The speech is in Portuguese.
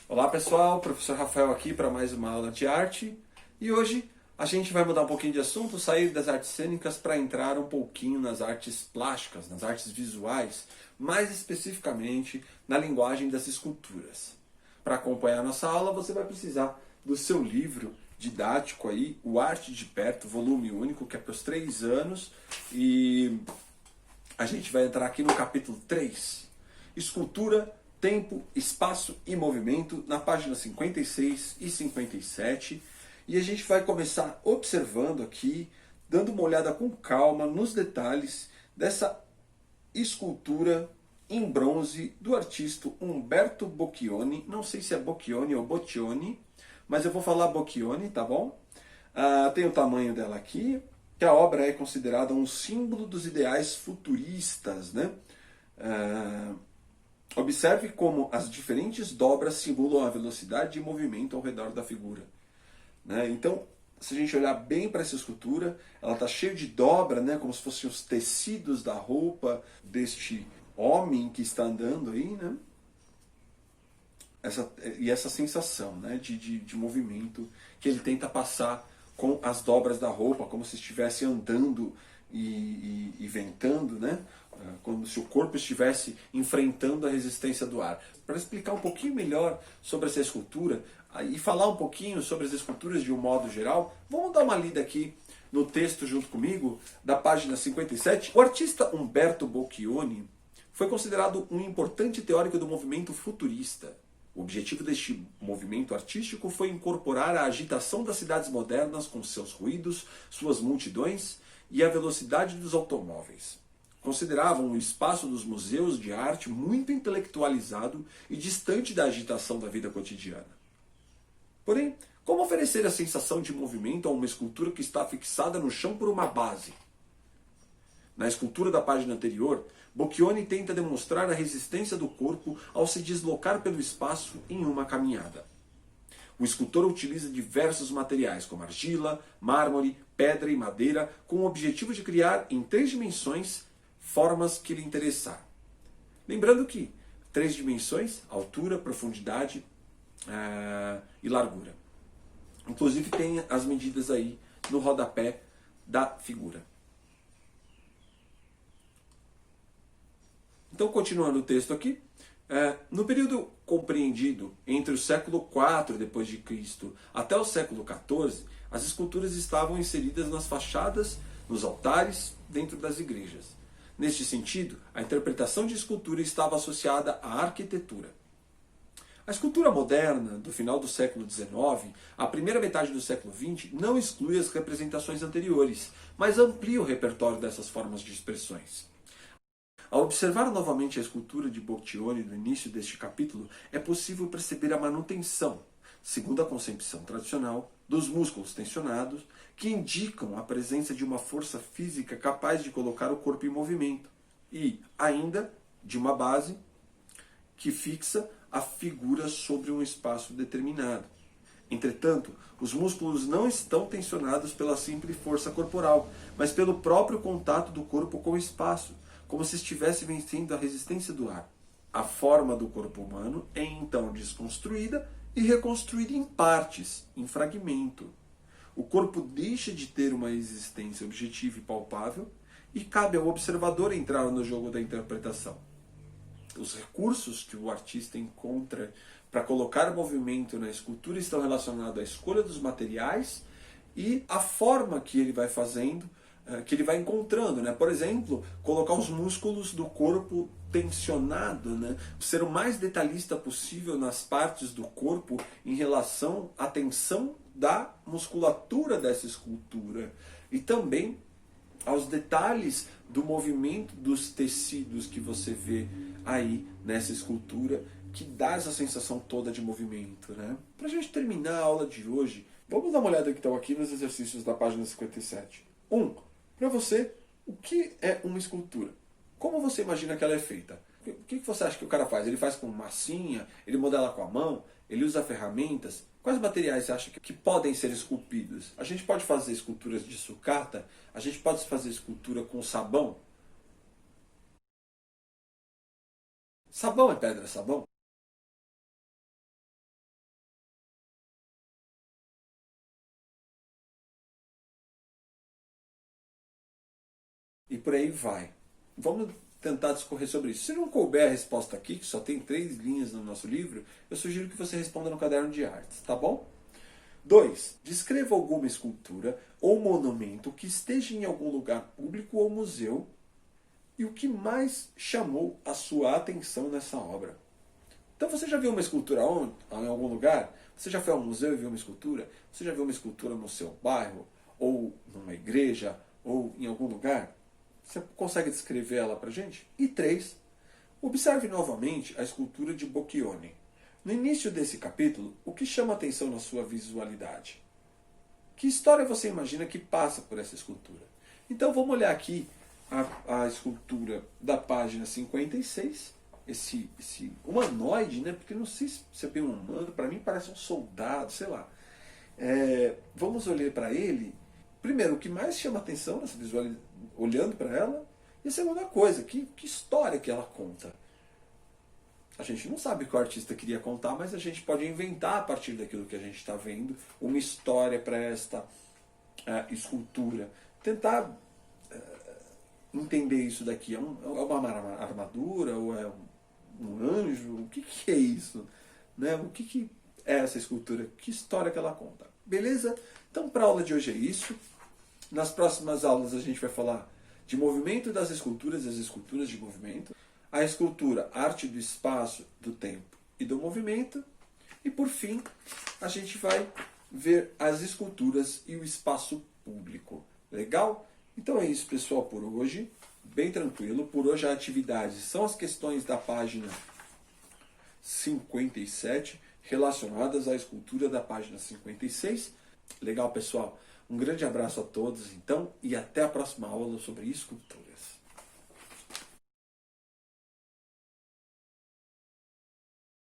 Olá pessoal, professor Rafael aqui para mais uma aula de arte e hoje a gente vai mudar um pouquinho de assunto, sair das artes cênicas para entrar um pouquinho nas artes plásticas, nas artes visuais, mais especificamente na linguagem das esculturas. Para acompanhar a nossa aula você vai precisar do seu livro didático aí, o Arte de Perto, volume único, que é para os 3 anos, e a gente vai entrar aqui no capítulo 3, Escultura, Tempo, Espaço e Movimento, na página 56 e 57. E a gente vai começar observando aqui, dando uma olhada com calma nos detalhes dessa escultura em bronze do artista Umberto Boccioni. Não sei se é Boccioni ou Boccioni, mas eu vou falar Boccioni, tá bom? Tem o tamanho dela aqui, que a obra é considerada um símbolo dos ideais futuristas, né? Observe como as diferentes dobras simulam a velocidade e movimento ao redor da figura, né? Então, se a gente olhar bem para essa escultura, ela está cheia de dobra, né? Como se fossem os tecidos da roupa deste homem que está andando aí, né? Essa sensação, né? de movimento que ele tenta passar com as dobras da roupa, como se estivesse andando e ventando, né? Como se o corpo estivesse enfrentando a resistência do ar. Para explicar um pouquinho melhor sobre essa escultura e falar um pouquinho sobre as esculturas de um modo geral, vamos dar uma lida aqui no texto junto comigo, da página 57. O artista Umberto Boccioni foi considerado um importante teórico do movimento futurista. O objetivo deste movimento artístico foi incorporar a agitação das cidades modernas com seus ruídos, suas multidões e a velocidade dos automóveis. Consideravam o espaço dos museus de arte muito intelectualizado e distante da agitação da vida cotidiana. Porém, como oferecer a sensação de movimento a uma escultura que está fixada no chão por uma base? Na escultura da página anterior, Boccioni tenta demonstrar a resistência do corpo ao se deslocar pelo espaço em uma caminhada. O escultor utiliza diversos materiais, como argila, mármore, pedra e madeira, com o objetivo de criar, em 3 dimensões, formas que lhe interessar. Lembrando que 3 dimensões, altura, profundidade e largura. Inclusive tem as medidas aí no rodapé da figura. Então, continuando o texto aqui, no período compreendido entre o século IV d.C. até o século XIV, as esculturas estavam inseridas nas fachadas, nos altares, dentro das igrejas. Neste sentido, a interpretação de escultura estava associada à arquitetura. A escultura moderna, do final do século XIX à primeira metade do século XX, não exclui as representações anteriores, mas amplia o repertório dessas formas de expressões. Ao observar novamente a escultura de Boccioni no início deste capítulo, é possível perceber a manutenção, segundo a concepção tradicional, dos músculos tensionados, que indicam a presença de uma força física capaz de colocar o corpo em movimento, e, ainda, de uma base que fixa a figura sobre um espaço determinado. Entretanto, os músculos não estão tensionados pela simples força corporal, mas pelo próprio contato do corpo com o espaço, como se estivesse vencendo a resistência do ar. A forma do corpo humano é então desconstruída e reconstruída em partes, em fragmento. O corpo deixa de ter uma existência objetiva e palpável e cabe ao observador entrar no jogo da interpretação. Os recursos que o artista encontra para colocar movimento na escultura estão relacionados à escolha dos materiais e à forma que ele vai fazendo, que ele vai encontrando, né? Por exemplo, colocar os músculos do corpo tensionado, né? Ser o mais detalhista possível nas partes do corpo em relação à tensão da musculatura dessa escultura e também aos detalhes do movimento dos tecidos que você vê aí nessa escultura, que dá essa sensação toda de movimento, né? Para a gente terminar a aula de hoje, vamos dar uma olhada então aqui nos exercícios da página 57. Para você, o que é uma escultura? Como você imagina que ela é feita? O que você acha que o cara faz? Ele faz com massinha? Ele modela com a mão? Ele usa ferramentas? Quais materiais você acha que podem ser esculpidos? A gente pode fazer esculturas de sucata? A gente pode fazer escultura com sabão? Sabão é pedra, sabão? por aí vai. Vamos tentar discorrer sobre isso. Se não couber a resposta aqui, que só tem 3 linhas no nosso livro, eu sugiro que você responda no caderno de artes, tá bom? 2. Descreva alguma escultura ou monumento que esteja em algum lugar público ou museu e o que mais chamou a sua atenção nessa obra. Então você já viu uma escultura em algum lugar? Você já foi ao museu e viu uma escultura? Você já viu uma escultura no seu bairro? Ou numa igreja? Ou em algum lugar? Você consegue descrever ela para a gente? E 3. Observe novamente a escultura de Boccioni. No início desse capítulo, o que chama a atenção na sua visualidade? Que história você imagina que passa por essa escultura? Então vamos olhar aqui a escultura da página 56, esse humanoide, né? Porque não sei se é bem humano, para mim parece um soldado, sei lá. Vamos olhar para ele. Primeiro, o que mais chama atenção nessa visualidade, olhando para ela, e a segunda coisa, que história que ela conta? A gente não sabe o que o artista queria contar, mas a gente pode inventar a partir daquilo que a gente está vendo uma história para esta escultura. Tentar entender isso daqui. É uma armadura ou é um anjo? O que é isso? Né? O que é essa escultura? Que história que ela conta? Beleza? Então, para a aula de hoje é isso. Nas próximas aulas a gente vai falar de movimento das esculturas e as esculturas de movimento. A escultura, arte do espaço, do tempo e do movimento. E por fim, a gente vai ver as esculturas e o espaço público. Legal? Então é isso, pessoal, por hoje. Bem tranquilo. Por hoje a atividade são as questões da página 57 relacionadas à escultura da página 56. Legal, pessoal? Um grande abraço a todos, então, e até a próxima aula sobre esculturas.